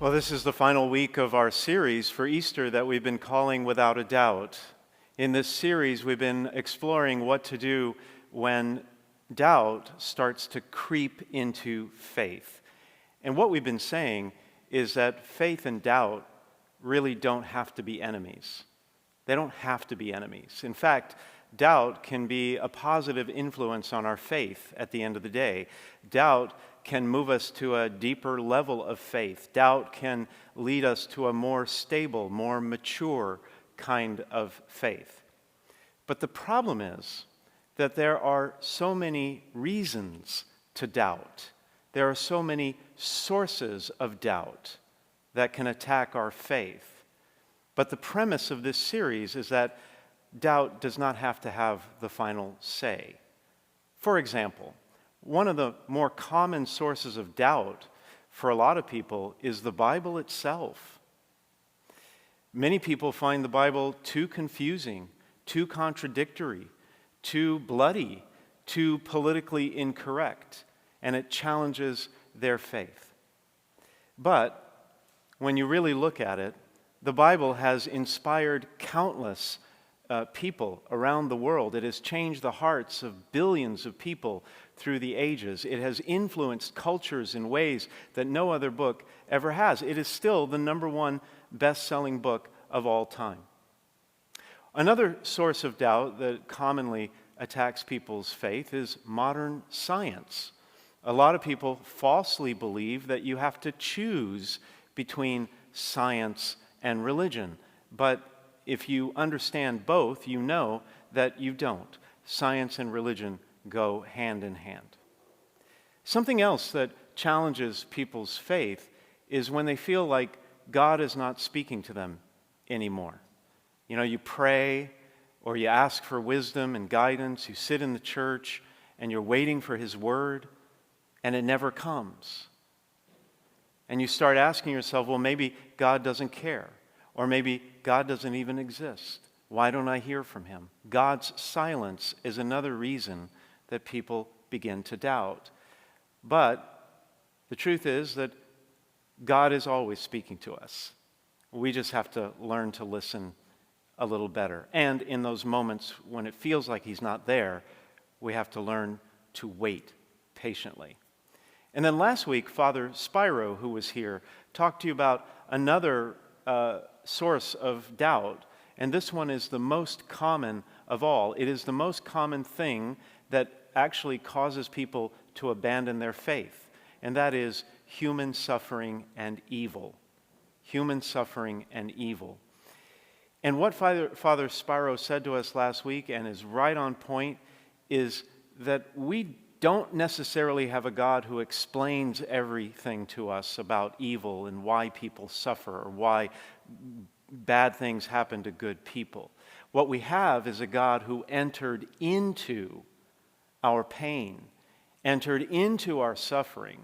Well, this is the final week of our series for Easter that we've been calling Without a Doubt. In this series, we've been exploring what to do when doubt starts to creep into faith. And what we've been saying is that faith and doubt really don't have to be enemies. They don't have to be enemies. In fact, doubt can be a positive influence on our faith at the end of the day. Doubt can move us to a deeper level of faith. Doubt can lead us to a more stable, more mature kind of faith. But the problem is that there are so many reasons to doubt. There are so many sources of doubt that can attack our faith. But the premise of this series is that doubt does not have to have the final say. For example, one of the more common sources of doubt for a lot of people is the Bible itself. Many people find the Bible too confusing, too contradictory, too bloody, too politically incorrect, and it challenges their faith. But when you really look at it, the Bible has inspired countless people around the world. It has changed the hearts of billions of people through the ages. It has influenced cultures in ways that no other book ever has. It is still the number one best-selling book of all time. Another source of doubt that commonly attacks people's faith is modern science. A lot of people falsely believe that you have to choose between science and religion. But if you understand both, you know that you don't. Science and religion go hand in hand. Something else that challenges people's faith is when they feel like God is not speaking to them anymore. You know, you pray or you ask for wisdom and guidance, you sit in the church and you're waiting for His word and it never comes. And you start asking yourself, well, maybe God doesn't care. Or maybe God doesn't even exist. Why don't I hear from Him? God's silence is another reason that people begin to doubt. But the truth is that God is always speaking to us. We just have to learn to listen a little better. And in those moments when it feels like He's not there, we have to learn to wait patiently. And then last week, Father Spyro, who was here, talked to you about another source of doubt, and this one is the most common of all. It is the most common thing that actually causes people to abandon their faith, and that is human suffering and evil. Human suffering and evil. And what Father Spyro said to us last week, and is right on point, is that we don't necessarily have a God who explains everything to us about evil and why people suffer or why bad things happen to good people. What we have is a God who entered into our pain, entered into our suffering,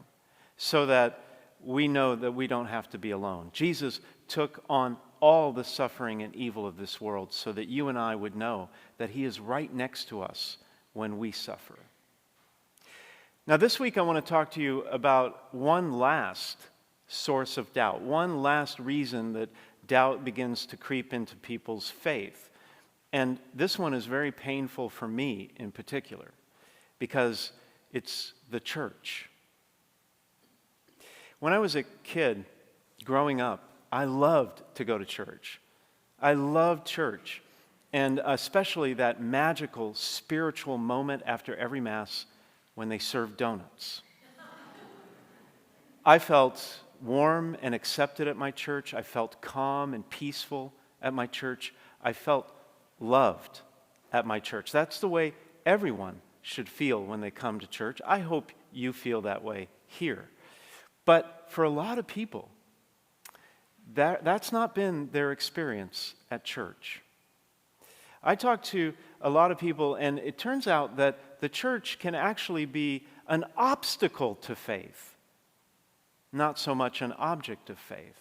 so that we know that we don't have to be alone. Jesus took on all the suffering and evil of this world so that you and I would know that He is right next to us when we suffer. Now, this week I want to talk to you about one last source of doubt, one last reason that doubt begins to creep into people's faith. And this one is very painful for me in particular, because it's the church. When I was a kid growing up, I loved to go to church. I loved church, and especially that magical spiritual moment after every Mass when they served donuts. I felt warm and accepted at my church. I felt calm and peaceful at my church. I felt loved at my church. That's the way everyone should feel when they come to church. I hope you feel that way here. But for a lot of people, that's not been their experience at church. I talked to a lot of people, and it turns out that the church can actually be an obstacle to faith, not so much an object of faith.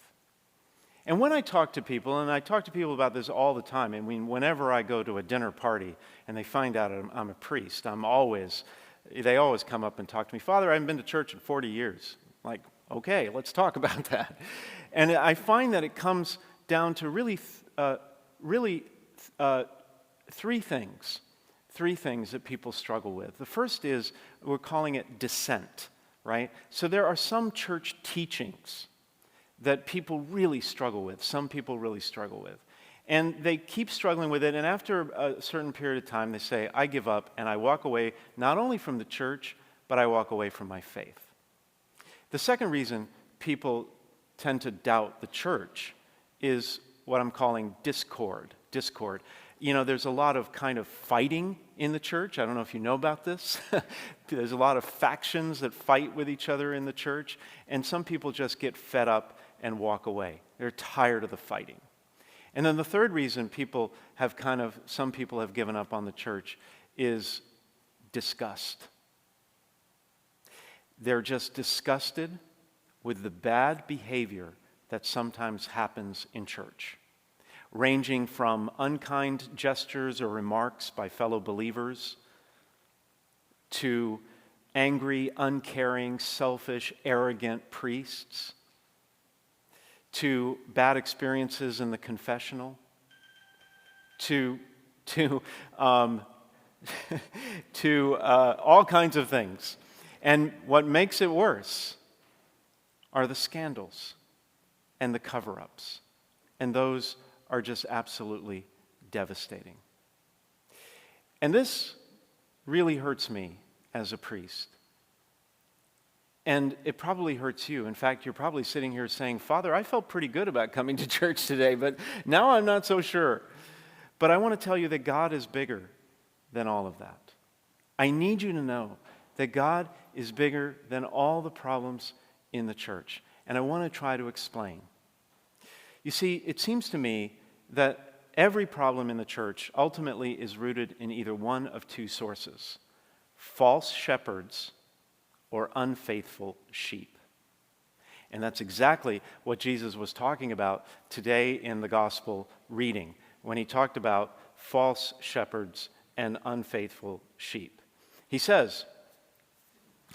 And when I talk to people, and I talk to people about this all the time, I mean, whenever I go to a dinner party and they find out I'm a priest, they always come up and talk to me. Father, I haven't been to church in 40 years. Like, Okay, let's talk about that. And I find that it comes down to really three things. Three things that people struggle with. The first is, we're calling it dissent, right? So there are some church teachings that people really struggle with, some people really struggle with. And they keep struggling with it, and after a certain period of time, they say, I give up, and I walk away not only from the church, but I walk away from my faith. The second reason people tend to doubt the church is what I'm calling discord. Discord. You know, there's a lot of kind of fighting in the church. I don't know if you know about this. There's a lot of factions that fight with each other in the church, and some people just get fed up and walk away. They're tired of the fighting. And then the third reason some people have given up on the church is disgust. They're just disgusted with the bad behavior that sometimes happens in church, ranging from unkind gestures or remarks by fellow believers to angry, uncaring, selfish, arrogant priests, to bad experiences in the confessional, to all kinds of things. And what makes it worse are the scandals and the cover-ups. And those are just absolutely devastating. And this really hurts me as a priest. And it probably hurts you. In fact, you're probably sitting here saying, Father, I felt pretty good about coming to church today, but now I'm not so sure. But I want to tell you that God is bigger than all of that. I need you to know that God is bigger than all the problems in the church. And I want to try to explain. You see, it seems to me that every problem in the church ultimately is rooted in either one of two sources: false shepherds or unfaithful sheep. And that's exactly what Jesus was talking about today in the gospel reading, when he talked about false shepherds and unfaithful sheep. He says,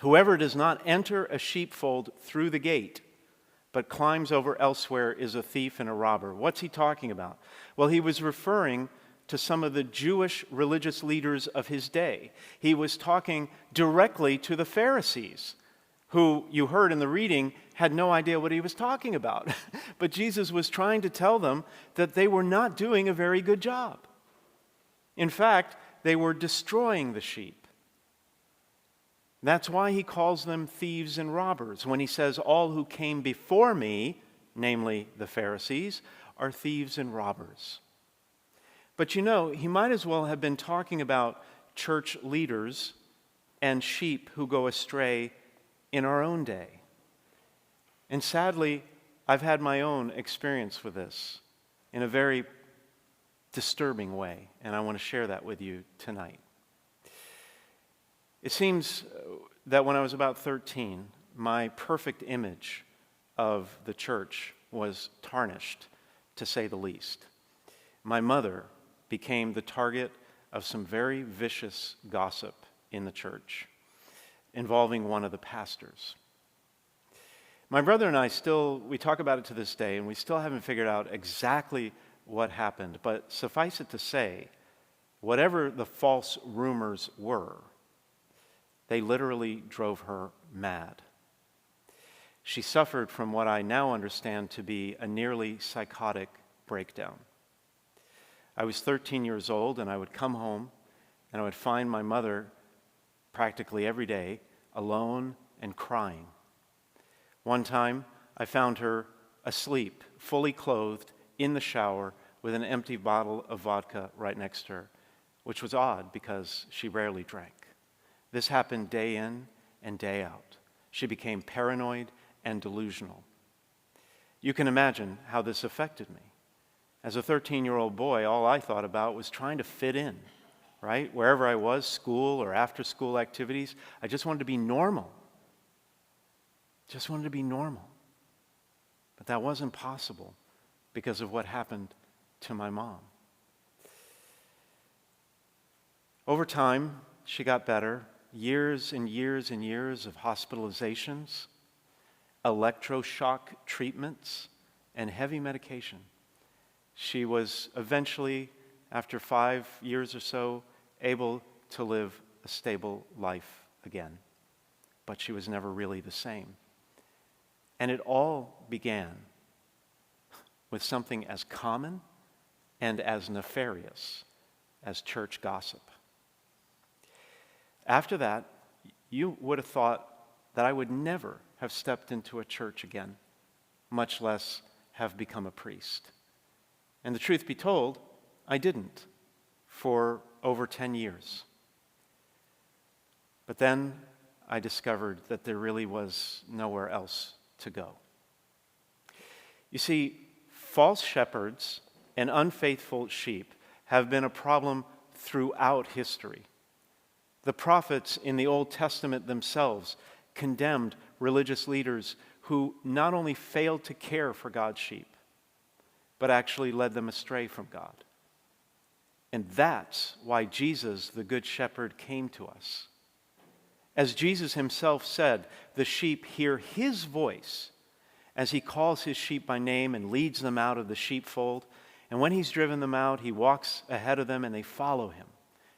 whoever does not enter a sheepfold through the gate, but climbs over elsewhere, is a thief and a robber. What's he talking about? Well, he was referring to some of the Jewish religious leaders of his day. He was talking directly to the Pharisees, who, you heard in the reading, had no idea what he was talking about. But Jesus was trying to tell them that they were not doing a very good job. In fact, they were destroying the sheep. That's why he calls them thieves and robbers when he says all who came before me, namely the Pharisees, are thieves and robbers. But you know, he might as well have been talking about church leaders and sheep who go astray in our own day. And sadly, I've had my own experience with this in a very disturbing way, and I want to share that with you tonight. It seems that when I was about 13, my perfect image of the church was tarnished, to say the least. My mother became the target of some very vicious gossip in the church, involving one of the pastors. My brother and I we talk about it to this day, and we still haven't figured out exactly what happened. But suffice it to say, whatever the false rumors were, they literally drove her mad. She suffered from what I now understand to be a nearly psychotic breakdown. I was 13 years old, and I would come home, and I would find my mother practically every day alone and crying. One time, I found her asleep, fully clothed, in the shower with an empty bottle of vodka right next to her, which was odd because she rarely drank. This happened day in and day out. She became paranoid and delusional. You can imagine how this affected me. As a 13-year-old boy, all I thought about was trying to fit in, right? Wherever I was, school or after-school activities, I just wanted to be normal. Just wanted to be normal. But that wasn't possible because of what happened to my mom. Over time, she got better. Years and years and years of hospitalizations, electroshock treatments, and heavy medication. She was eventually, after 5 years or so, able to live a stable life again. But she was never really the same. And it all began with something as common and as nefarious as church gossip. After that, you would have thought that I would never have stepped into a church again, much less have become a priest. And the truth be told, I didn't for over 10 years. But then I discovered that there really was nowhere else to go. You see, false shepherds and unfaithful sheep have been a problem throughout history. The prophets in the Old Testament themselves condemned religious leaders who not only failed to care for God's sheep, but actually led them astray from God. And that's why Jesus, the Good Shepherd, came to us. As Jesus himself said, the sheep hear his voice as he calls his sheep by name and leads them out of the sheepfold. And when he's driven them out, he walks ahead of them and they follow him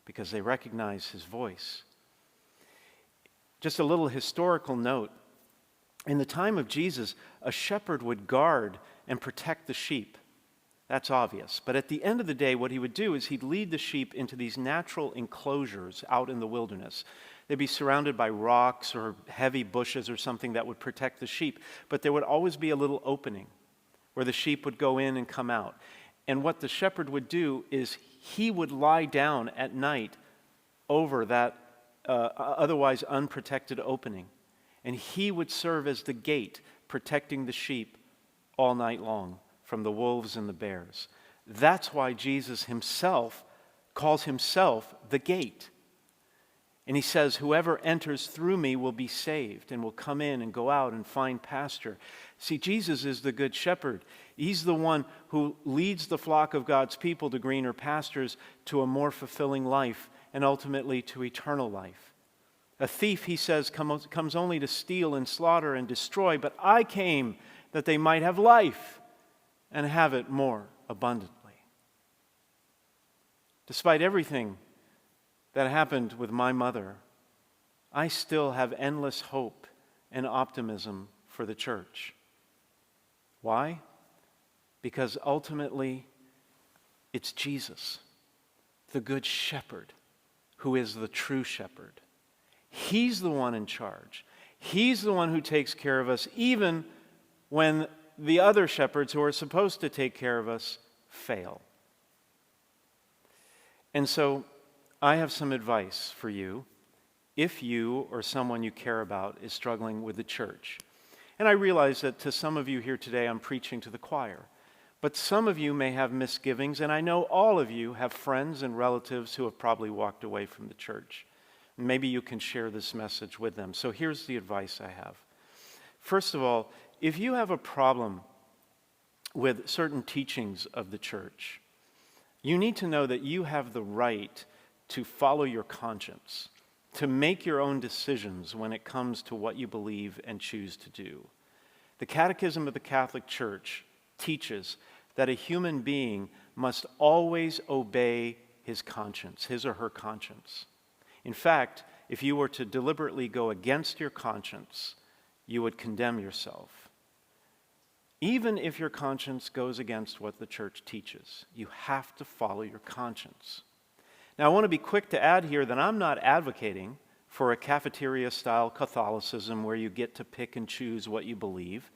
because they recognize his voice. Just a little historical note. In the time of Jesus, a shepherd would guard and protect the sheep. That's obvious. But at the end of the day, what he would do is he'd lead the sheep into these natural enclosures out in the wilderness. They'd be surrounded by rocks or heavy bushes or something that would protect the sheep. But there would always be a little opening where the sheep would go in and come out. And what the shepherd would do is he would lie down at night over that otherwise unprotected opening. And he would serve as the gate, protecting the sheep all night long from the wolves and the bears. That's why Jesus himself calls himself the gate. And he says, whoever enters through me will be saved and will come in and go out and find pasture. See, Jesus is the good shepherd. He's the one who leads the flock of God's people to greener pastures, to a more fulfilling life, and ultimately to eternal life. A thief, he says, comes only to steal and slaughter and destroy, but I came that they might have life and have it more abundantly. Despite everything that happened with my mother, I still have endless hope and optimism for the church. Why? Because ultimately, it's Jesus, the Good Shepherd, who is the true shepherd. He's the one in charge. He's the one who takes care of us, even when the other shepherds who are supposed to take care of us fail. And so, I have some advice for you if you or someone you care about is struggling with the church. And I realize that to some of you here today, I'm preaching to the choir. But some of you may have misgivings, and I know all of you have friends and relatives who have probably walked away from the church. Maybe you can share this message with them. So here's the advice I have. First of all, if you have a problem with certain teachings of the church, you need to know that you have the right to follow your conscience, to make your own decisions when it comes to what you believe and choose to do. The Catechism of the Catholic Church teaches that a human being must always obey his conscience, his or her conscience. In fact, if you were to deliberately go against your conscience, you would condemn yourself. Even if your conscience goes against what the church teaches, you have to follow your conscience. Now, I want to be quick to add here that I'm not advocating for a cafeteria-style Catholicism where you get to pick and choose what you believe.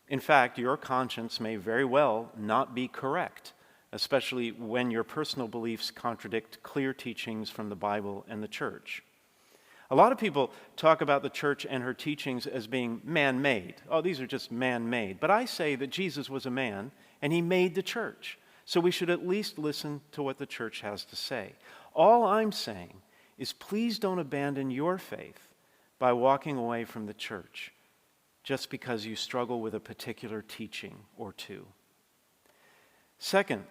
In fact, your conscience may very well not be correct, especially when your personal beliefs contradict clear teachings from the Bible and the church. A lot of people talk about the church and her teachings as being man-made. Oh, these are just man-made. But I say that Jesus was a man, and he made the church. So we should at least listen to what the church has to say. All I'm saying is please don't abandon your faith by walking away from the church just because you struggle with a particular teaching or two. Second,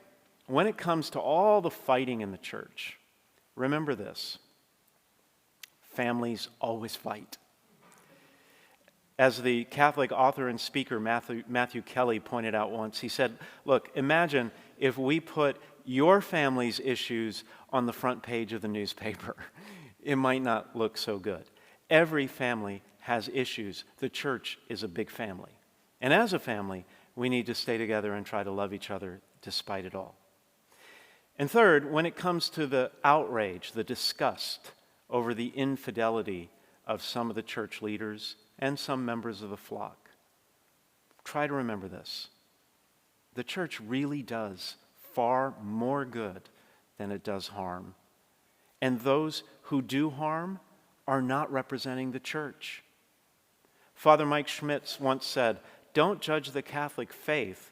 when it comes to all the fighting in the church, remember this: families always fight. As the Catholic author and speaker Matthew Kelly pointed out once, he said, look, imagine if we put your family's issues on the front page of the newspaper. It might not look so good. Every family has issues. The church is a big family. And as a family, we need to stay together and try to love each other despite it all. And third, when it comes to the outrage, the disgust over the infidelity of some of the church leaders and some members of the flock, try to remember this. The church really does far more good than it does harm. And those who do harm are not representing the church. Father Mike Schmitz once said, "Don't judge the Catholic faith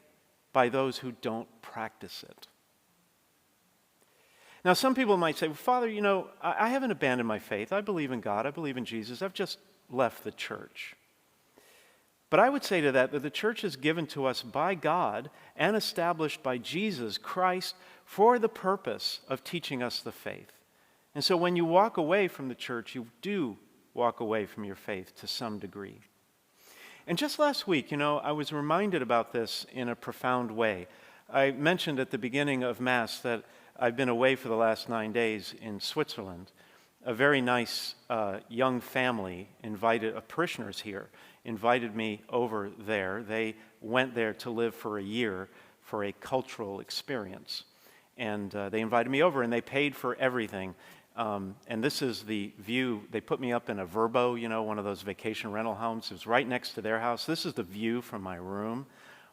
by those who don't practice it." Now, some people might say, well, Father, I haven't abandoned my faith. I believe in God. I believe in Jesus. I've just left the church. But I would say to that the church is given to us by God and established by Jesus Christ for the purpose of teaching us the faith. And so when you walk away from the church, you do walk away from your faith to some degree. And just last week, I was reminded about this in a profound way. I mentioned at the beginning of Mass that I've been away for the last 9 days in Switzerland. A very nice young family of parishioners here invited me over there. They went there to live for a year for a cultural experience. And they invited me over and they paid for everything. And this is the view. They put me up in a Verbo, one of those vacation rental homes. It was right next to their house. This is the view from my room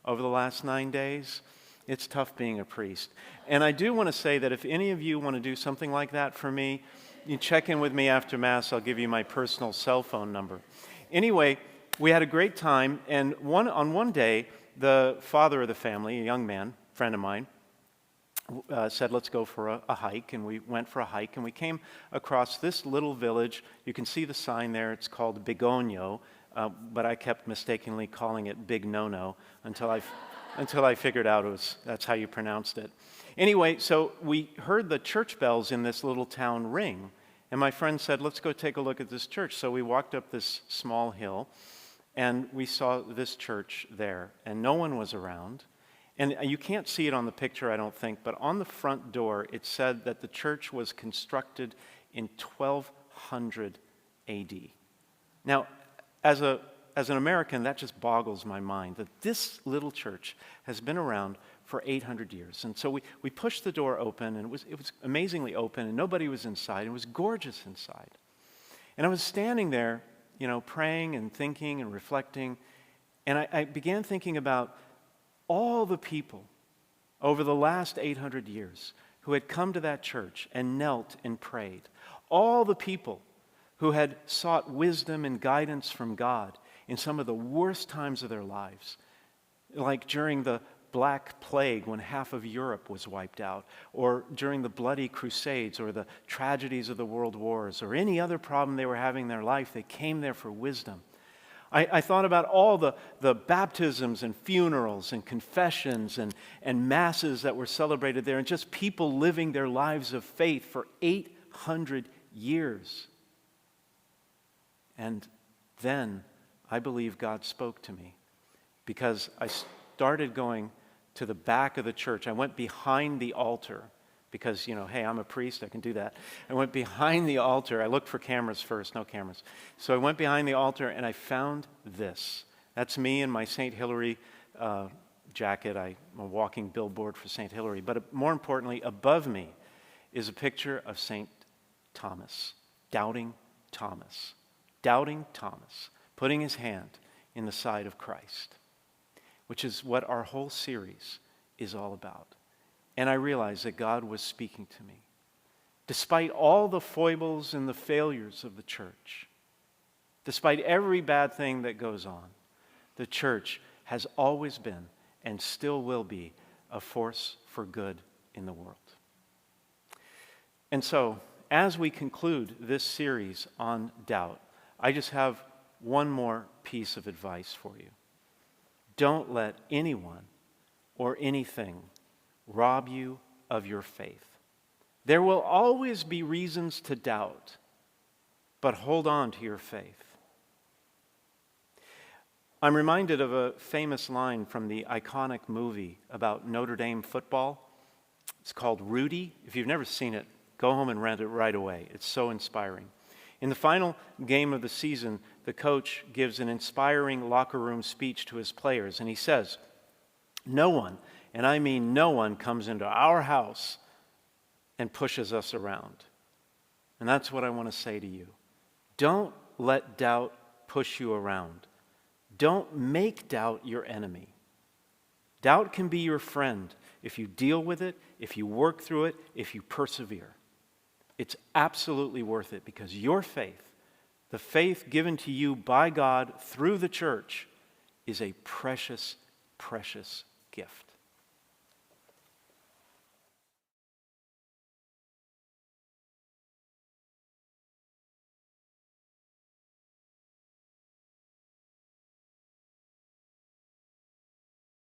over the last 9 days. It's tough being a priest. And I do want to say that if any of you want to do something like that for me, you check in with me after Mass. I'll give you my personal cell phone number. Anyway, we had a great time. And on one day, the father of the family, a young man, friend of mine, said, let's go for a hike. And we went for a hike. And we came across this little village. You can see the sign there. It's called Bigogno. But I kept mistakenly calling it Big No-No until I figured out that's how you pronounced it. Anyway, so we heard the church bells in this little town ring. And my friend said, let's go take a look at this church. So we walked up this small hill, and we saw this church there. And no one was around. And you can't see it on the picture, I don't think, but on the front door, it said that the church was constructed in 1200 A.D. Now, as an American, that just boggles my mind that this little church has been around for 800 years. And so we pushed the door open, and it was amazingly open, and nobody was inside. It was gorgeous inside. And I was standing there, praying and thinking and reflecting, and I began thinking about all the people over the last 800 years who had come to that church and knelt and prayed. All the people who had sought wisdom and guidance from God in some of the worst times of their lives, like during the Black Plague when half of Europe was wiped out, or during the Bloody Crusades, or the tragedies of the World Wars, or any other problem they were having in their life. They came there for wisdom. I thought about all the baptisms and funerals and confessions and masses that were celebrated there, and just people living their lives of faith for 800 years. And then I believe God spoke to me, because I started going to the back of the church. I went behind the altar because, hey, I'm a priest, I can do that. I went behind the altar. I looked for cameras first, no cameras. So I went behind the altar and I found this. That's me in my St. Hilary jacket. I'm a walking billboard for St. Hilary. But more importantly, above me is a picture of St. Thomas, doubting Thomas, putting his hand in the side of Christ, which is what our whole series is all about. And I realized that God was speaking to me. Despite all the foibles and the failures of the church, despite every bad thing that goes on, the church has always been and still will be a force for good in the world. And so, as we conclude this series on doubt, I just have one more piece of advice for you. Don't let anyone or anything rob you of your faith. There will always be reasons to doubt, but hold on to your faith. I'm reminded of a famous line from the iconic movie about Notre Dame football. It's called Rudy. If you've never seen it, go home and rent it right away. It's so inspiring. In the final game of the season, the coach gives an inspiring locker room speech to his players, and he says, "No one, and I mean no one, comes into our house and pushes us around." And that's what I want to say to you. Don't let doubt push you around. Don't make doubt your enemy. Doubt can be your friend if you deal with it, if you work through it, if you persevere. It's absolutely worth it because your faith, the faith given to you by God through the church, is a precious, precious gift.